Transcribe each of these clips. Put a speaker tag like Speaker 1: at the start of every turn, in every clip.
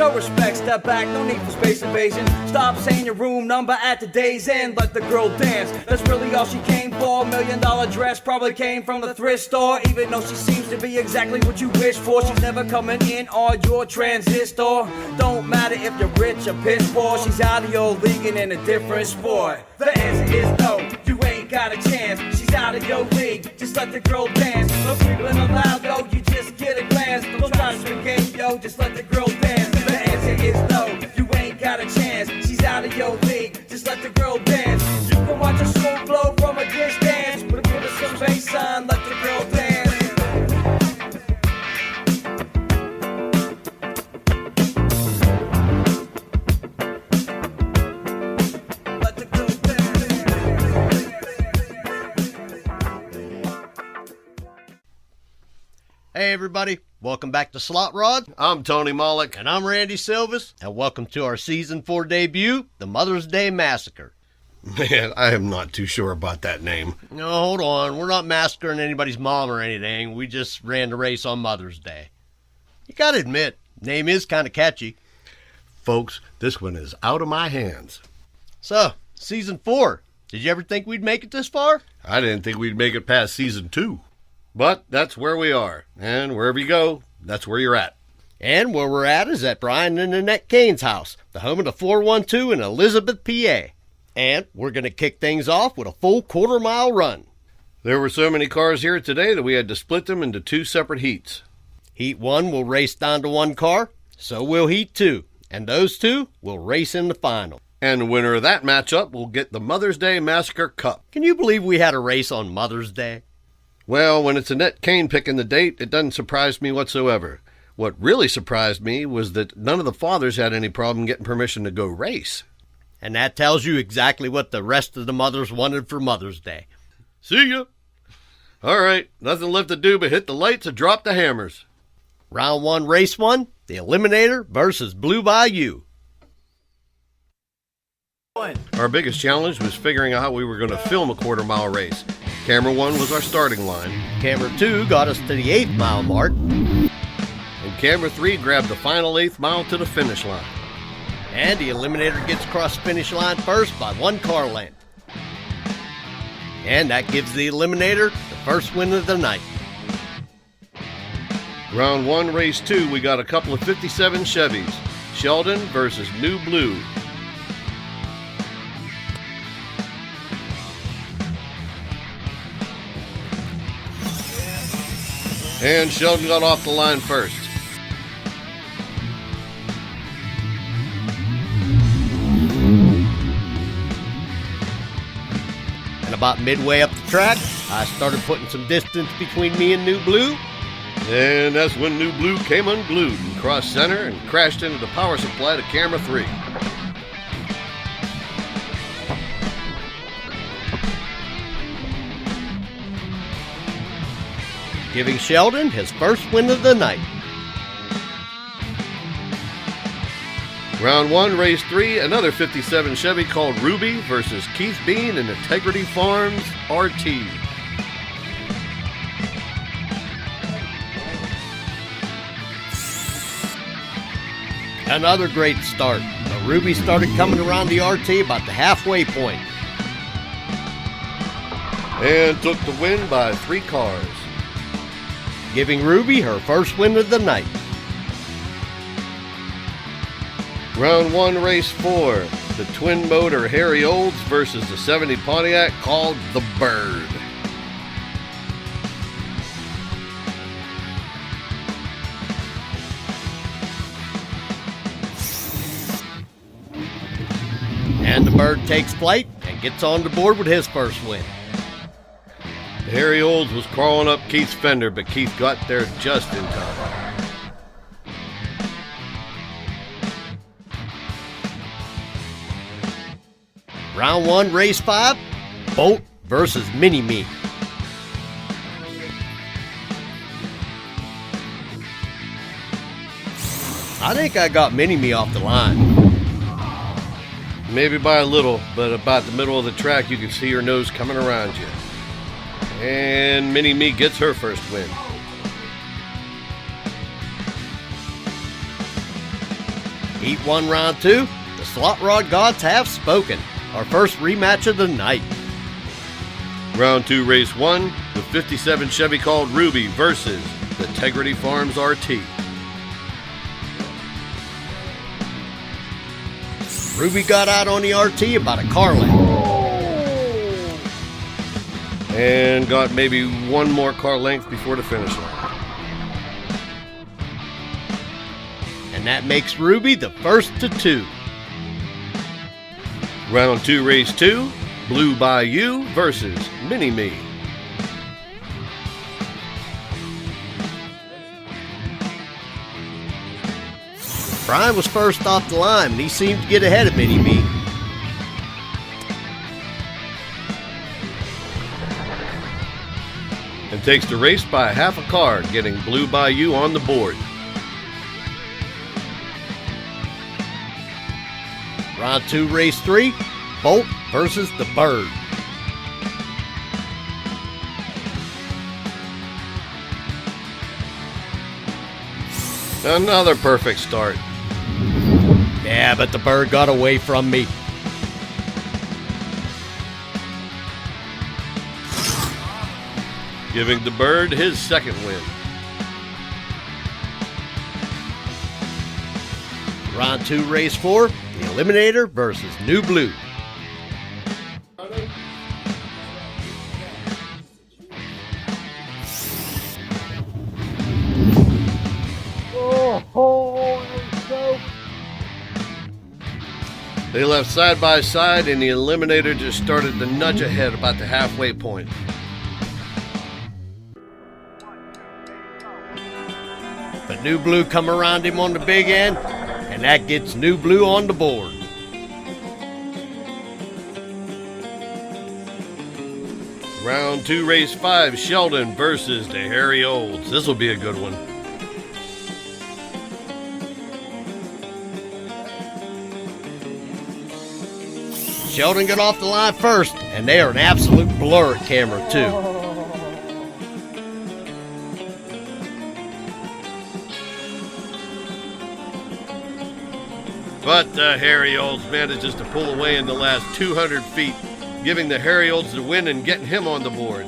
Speaker 1: show respect, step back, no need for space invasion. Stop saying your room number at the day's end, let the girl dance. That's really all she came for. $1 million dress probably came from the thrift store. Even though she seems to be exactly what you wish for, she's never coming in on your transistor. Don't matter if you're rich or piss poor, she's out of your league and in a different sport. The answer is no, you ain't got a chance. She's out of your league, just let the girl dance. No creeping allowed though, you just get a glance. Don't try to spaghetti, yo, just let the girl dance. The answer is no, you ain't got a chance. She's out of your league, just let the girl dance. You can watch her slow flow from a distance, but give her some bass on, let the girl dance.
Speaker 2: Hey everybody, welcome back to Slotrods.
Speaker 3: I'm Tony Mollick.
Speaker 2: And I'm Randy Silvis. And welcome to our Season 4 debut, the Mother's Day Massacre.
Speaker 3: Man, I am not too sure about that name.
Speaker 2: No, hold on. We're not massacring anybody's mom or anything. We just ran the race on Mother's Day. You gotta admit, name is kind of catchy.
Speaker 3: Folks, this one is out of my hands.
Speaker 2: So, Season 4. Did you ever think we'd make it this far?
Speaker 3: I didn't think we'd make it past Season 2. But that's where we are. And wherever you go, that's where you're at.
Speaker 2: And where we're at is at Brian and Annette Kane's house, the home of the 412 in Elizabeth, PA. And we're going to kick things off with a full quarter-mile run.
Speaker 3: There were so many cars here today that we had to split them into 2 separate heats.
Speaker 2: Heat 1 will race down to 1 car, so will Heat 2. And those 2 will race in the final.
Speaker 3: And the winner of that matchup will get the Mother's Day Massacre Cup.
Speaker 2: Can you believe we had a race on Mother's Day?
Speaker 3: Well, when it's Annette Kane picking the date, it doesn't surprise me whatsoever. What really surprised me was that none of the fathers had any problem getting permission to go race.
Speaker 2: And that tells you exactly what the rest of the mothers wanted for Mother's Day.
Speaker 3: See ya. All right, nothing left to do but hit the lights and drop the hammers.
Speaker 2: Round 1, race 1, the Eliminator versus Blue Bayou.
Speaker 3: Our biggest challenge was figuring out how we were going to film a quarter-mile race. Camera 1 was our starting line.
Speaker 2: Camera 2 got us to the 8th mile mark.
Speaker 3: And Camera 3 grabbed the final 8th mile to the finish line.
Speaker 2: And the Eliminator gets across the finish line first by 1 car length. And that gives the Eliminator the first win of the night.
Speaker 3: Round 1, race 2, we got a couple of 57 Chevys. Sheldon versus New Blue. And Sheldon got off the line first.
Speaker 2: And about midway up the track, I started putting some distance between me and New Blue.
Speaker 3: And that's when New Blue came unglued and crossed center and crashed into the power supply to Camera 3.
Speaker 2: Giving Sheldon his first win of the night.
Speaker 3: Round 1, race 3, another 57 Chevy called Ruby versus Keith Bean and Integrity Farms RT.
Speaker 2: Another great start. The Ruby started coming around the RT about the halfway point.
Speaker 3: And took the win by 3 cars.
Speaker 2: Giving Ruby her first win of the night.
Speaker 3: Round 1, race 4, the twin motor Harry Olds versus the 70 Pontiac called the Bird.
Speaker 2: And the Bird takes flight and gets on the board with his first win.
Speaker 3: Harry Olds was crawling up Keith's fender, but Keith got there just in time.
Speaker 2: Round 1, race 5, Bolt versus Mini-Me. I think I got Mini-Me off the line.
Speaker 3: Maybe by a little, but about the middle of the track you can see her nose coming around you. And Mini-Me gets her first win.
Speaker 2: Heat 1, Round 2. The Slotrod gods have spoken. Our first rematch of the night.
Speaker 3: Round 2, Race 1, the 57 Chevy called Ruby versus the Integrity Farms RT.
Speaker 2: Ruby got out on the RT about a car length.
Speaker 3: And got maybe one more car length before the finish line.
Speaker 2: And that makes Ruby the first to 2.
Speaker 3: Round 2, Race 2, Blue Bayou versus Mini-Me.
Speaker 2: Brian was first off the line, and he seemed to get ahead of Mini-Me.
Speaker 3: And takes the race by half a car, getting Blue Bayou on the board.
Speaker 2: Round 2, Race 3, Bolt versus the Bird.
Speaker 3: Another perfect start.
Speaker 2: Yeah, but the Bird got away from me.
Speaker 3: Giving the Bird his second win.
Speaker 2: Round 2, Race 4, the Eliminator versus New Blue.
Speaker 3: They left side by side, and the Eliminator just started to nudge ahead about the halfway point.
Speaker 2: But New Blue come around him on the big end, and that gets New Blue on the board.
Speaker 3: Round 2, Race 5, Sheldon versus the Harry Olds. This will be a good one.
Speaker 2: Sheldon got off the line first, and they are an absolute blur at camera, too.
Speaker 3: But the Harry Olds manages to pull away in the last 200 feet, giving the Harry Olds the win and getting him on the board.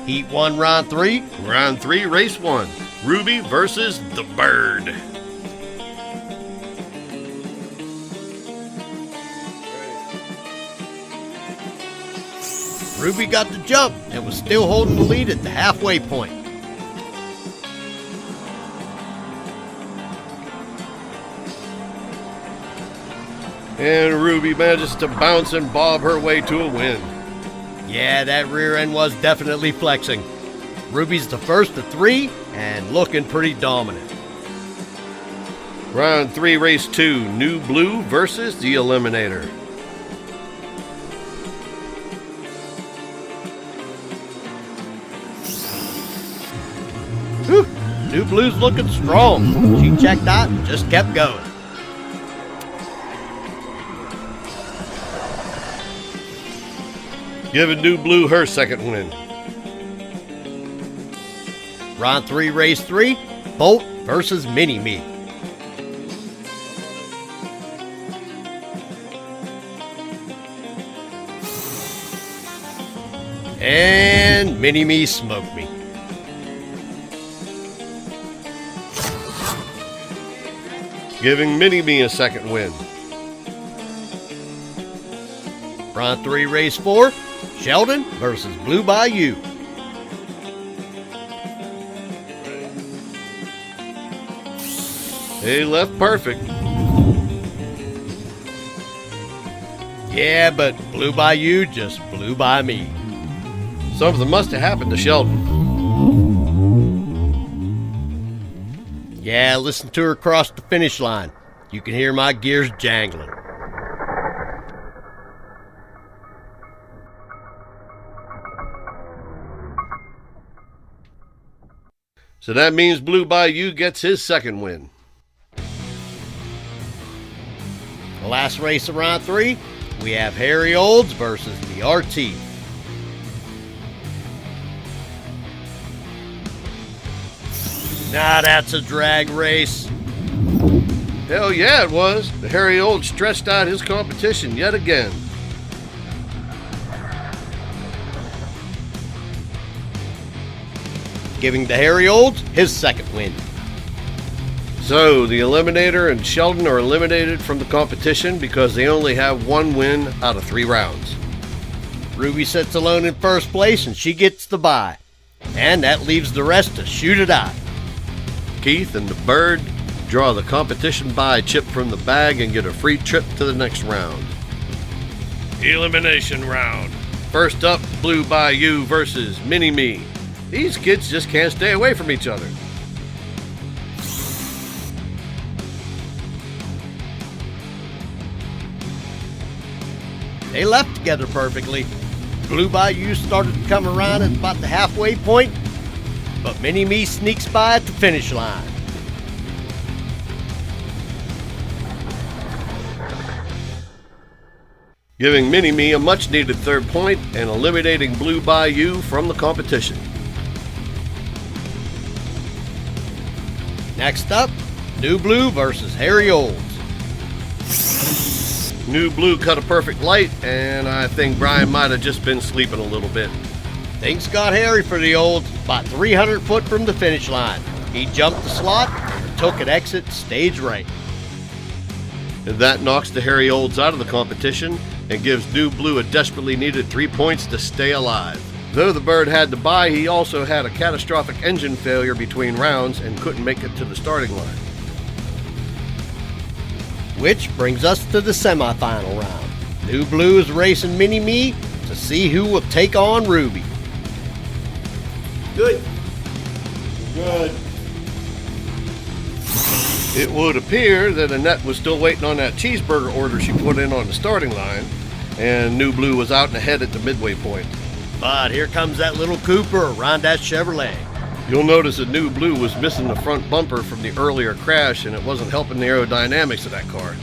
Speaker 2: Heat 1, Round 3.
Speaker 3: Round 3, Race 1, Ruby versus the Bird.
Speaker 2: Ruby got the jump and was still holding the lead at the halfway point.
Speaker 3: And Ruby manages to bounce and bob her way to a win.
Speaker 2: Yeah, that rear end was definitely flexing. Ruby's the first of 3 and looking pretty dominant.
Speaker 3: Round 3, Race 2, New Blue versus the Eliminator.
Speaker 2: Whew, New Blue's looking strong. She checked out and just kept going.
Speaker 3: Giving New Blue her second win.
Speaker 2: Round 3, Race 3, Bolt versus Mini-Me. And Mini-Me smoked me.
Speaker 3: Giving Mini-Me a second win.
Speaker 2: Round 3, Race 4, Sheldon versus Blue Bayou.
Speaker 3: They left perfect.
Speaker 2: Yeah, but Blue Bayou just blew by me.
Speaker 3: Something must have happened to Sheldon.
Speaker 2: Yeah, listen to her cross the finish line. You can hear my gears jangling.
Speaker 3: So that means Blue Bayou gets his second win.
Speaker 2: The last race of round 3, we have Harry Olds versus the RT. Now that's a drag race.
Speaker 3: Hell yeah, it was. The hairy old stretched out his competition yet again.
Speaker 2: Giving the hairy olds his second win.
Speaker 3: So, the Eliminator and Sheldon are eliminated from the competition because they only have one win out of 3 rounds.
Speaker 2: Ruby sits alone in first place and she gets the bye. And that leaves the rest to shoot it out.
Speaker 3: Keith and the Bird draw the competition bye chip from the bag and get a free trip to the next round. Elimination round. First up, Blue Bayou versus Mini-Me. These kids just can't stay away from each other.
Speaker 2: They left together perfectly. Blue Bayou started to come around at about the halfway point, but Mini-Me sneaks by at the finish line.
Speaker 3: Giving Mini-Me a much-needed third point and eliminating Blue Bayou from the competition.
Speaker 2: Next up, New Blue versus Hairy Olds.
Speaker 3: New Blue cut a perfect light, and I think Brian might have just been sleeping a little bit.
Speaker 2: Things got hairy for the Olds about 300 foot from the finish line. He jumped the slot and took an exit stage right.
Speaker 3: And that knocks the hairy olds out of the competition and gives New Blue a desperately needed 3 points to stay alive. Though the Bird had to bye, he also had a catastrophic engine failure between rounds and couldn't make it to the starting line.
Speaker 2: Which brings us to the semifinal round. New Blue is racing Mini-Me to see who will take on Ruby.
Speaker 1: Good.
Speaker 3: It would appear that Annette was still waiting on that cheeseburger order she put in on the starting line, and New Blue was out and ahead at the midway point.
Speaker 2: But here comes that little Cooper around that Chevrolet.
Speaker 3: You'll notice that New Blue was missing the front bumper from the earlier crash, and it wasn't helping the aerodynamics of that car.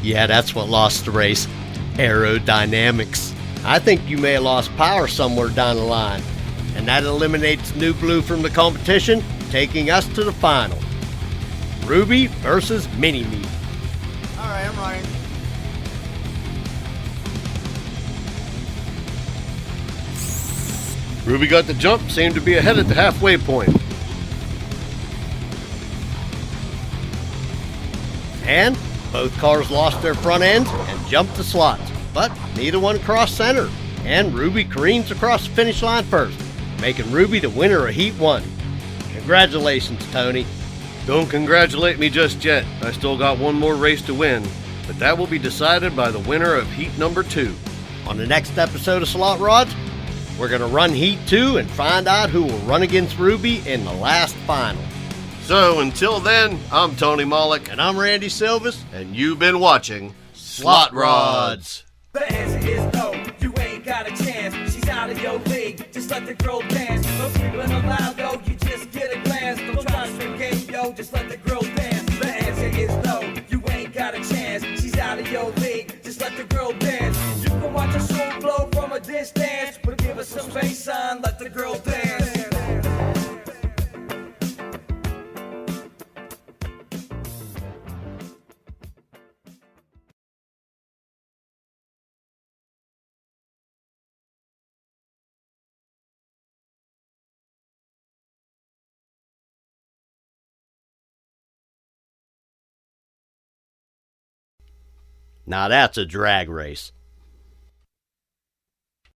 Speaker 2: Yeah, that's what lost the race. Aerodynamics. I think you may have lost power somewhere down the line. And that eliminates New Blue from the competition, taking us to the final. Ruby versus Mini-Me.
Speaker 1: All right, I'm running.
Speaker 3: Ruby got the jump, seemed to be ahead at the halfway point.
Speaker 2: And both cars lost their front ends and jumped the slots, but neither one crossed center. And Ruby careens across the finish line first, making Ruby the winner of Heat 1. Congratulations, Tony.
Speaker 3: Don't congratulate me just yet. I still got one more race to win, but that will be decided by the winner of Heat number 2.
Speaker 2: On the next episode of Slotrods, we're going to run Heat 2 and find out who will run against Ruby in the last final.
Speaker 3: So until then, I'm Tony Mollick,
Speaker 2: And I'm Randy Silvas.
Speaker 3: and you've been watching Slotrods.
Speaker 1: The answer is no, you ain't got a chance. She's out of your league, just let the girl dance. No sleeping allowed, though, you just get a glance. Don't try to strip game, yo, just let the girl dance. The answer is no, you ain't got a chance. She's out of your league, just let the girl dance. You can watch a soul blow from a distance, but give us some space, son, let the girl dance.
Speaker 2: Now that's a drag race.